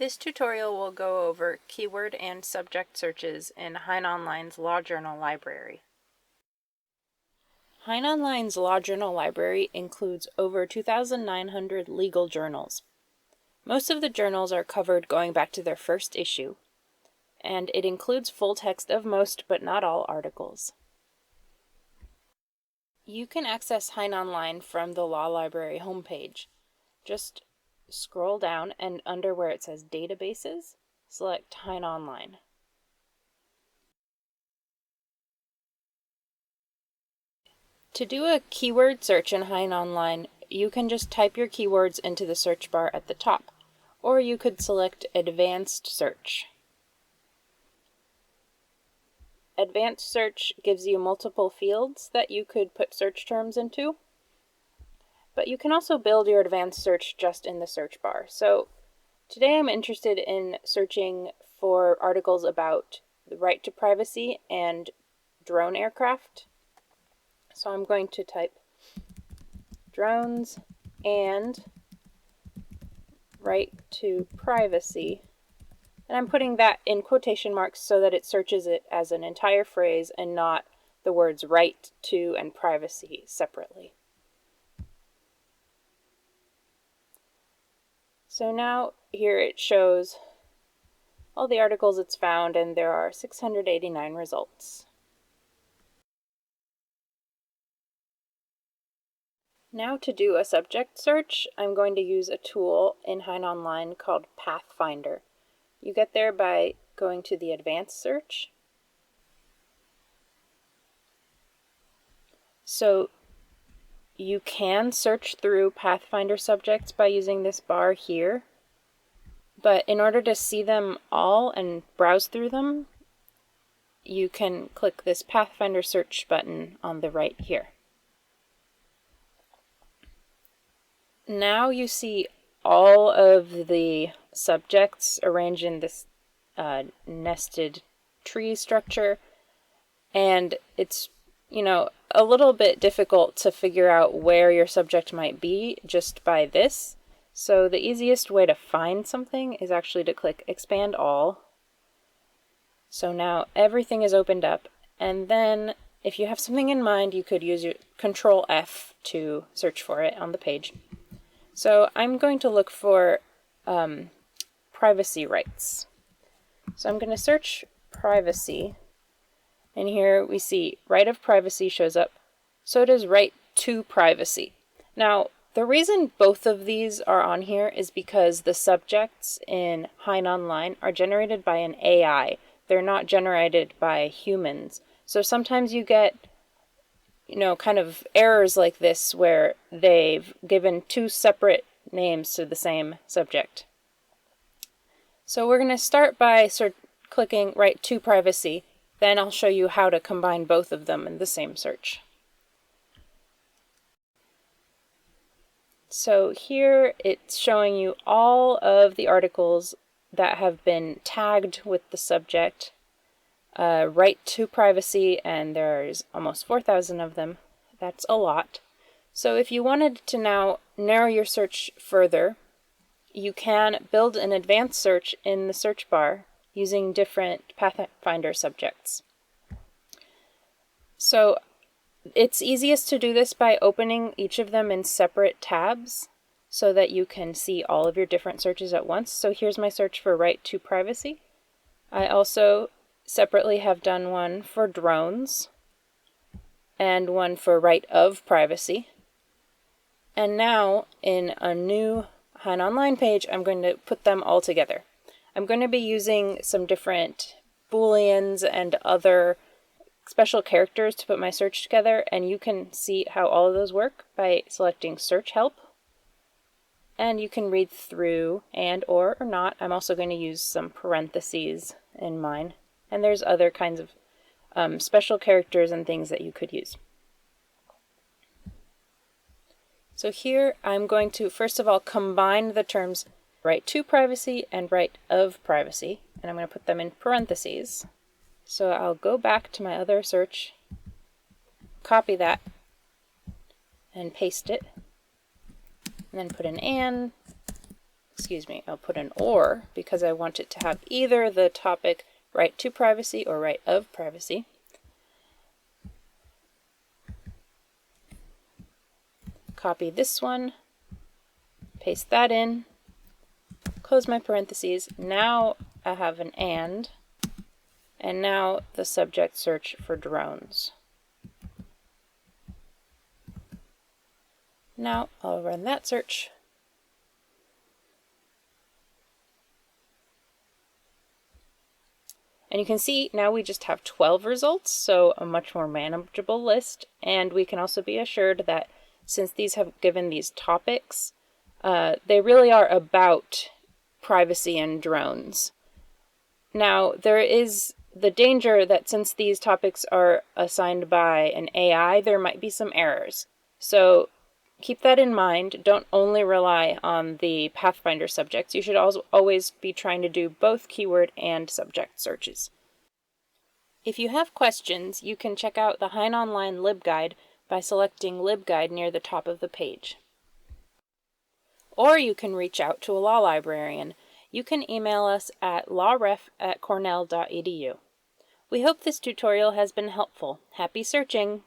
This tutorial will go over keyword and subject searches in HeinOnline's Law Journal library. HeinOnline's Law Journal library includes over 2,900 legal journals. Most of the journals are covered going back to their first issue, and it includes full text of most but not all articles. You can access HeinOnline from the Law Library homepage. Just scroll down and under where it says Databases, select HeinOnline. To do a keyword search in HeinOnline, you can just type your keywords into the search bar at the top, or you could select Advanced Search. Advanced Search gives you multiple fields that you could put search terms into, but you can also build your advanced search just in the search bar. So today I'm interested in searching for articles about the right to privacy and drone aircraft. So I'm going to type drones and right to privacy. And I'm putting that in quotation marks so that it searches it as an entire phrase and not the words right to and privacy separately. So now here it shows all the articles it's found, and there are 689 results. Now to do a subject search, I'm going to use a tool in HeinOnline called Pathfinder. You get there by going to the Advanced Search. So you can search through Pathfinder subjects by using this bar here, but in order to see them all and browse through them, you can click this Pathfinder search button on the right here. Now you see all of the subjects arranged in this nested tree structure, and it's a little bit difficult to figure out where your subject might be just by this. So the easiest way to find something is actually to click Expand All. So now everything is opened up, and then if you have something in mind, you could use your Control F to search for it on the page. So I'm going to look for privacy rights. So I'm going to search privacy, and here we see right of privacy shows up. So does right to privacy. Now, the reason both of these are on here is because the subjects in HeinOnline are generated by an AI. They're not generated by humans. So sometimes you get kind of errors like this where they've given two separate names to the same subject. So we're going to start by clicking right to privacy. Then I'll show you how to combine both of them in the same search. So here it's showing you all of the articles that have been tagged with the subject right to privacy, and there's almost 4,000 of them. That's a lot. So if you wanted to now narrow your search further, you can build an advanced search in the search bar using different Pathfinder subjects. So it's easiest to do this by opening each of them in separate tabs so that you can see all of your different searches at once. So here's my search for right to privacy. I also separately have done one for drones and one for right of privacy. And now in a new HeinOnline page, I'm going to put them all together. I'm going to be using some different booleans and other special characters to put my search together, and you can see how all of those work by selecting Search Help. And you can read through and or not. I'm also going to use some parentheses in mine. And there's other kinds of special characters and things that you could use. So here I'm going to first of all combine the terms right to privacy and right of privacy, and I'm going to put them in parentheses. So I'll go back to my other search, copy that, and paste it, and then put an and, I'll put an or because I want it to have either the topic right to privacy or right of privacy. Copy this one, paste that in, close my parentheses. Now I have an and now the subject search for drones. Now I'll run that search. And you can see now we just have 12 results, so a much more manageable list. And we can also be assured that since these have given these topics, they really are about privacy and drones. Now, there is the danger that since these topics are assigned by an AI, there might be some errors. So keep that in mind. Don't only rely on the Pathfinder subjects. You should also always be trying to do both keyword and subject searches. If you have questions, you can check out the HeinOnline LibGuide by selecting LibGuide near the top of the page. Or you can reach out to a law librarian. You can email us at lawref@cornell.edu. We hope this tutorial has been helpful. Happy searching!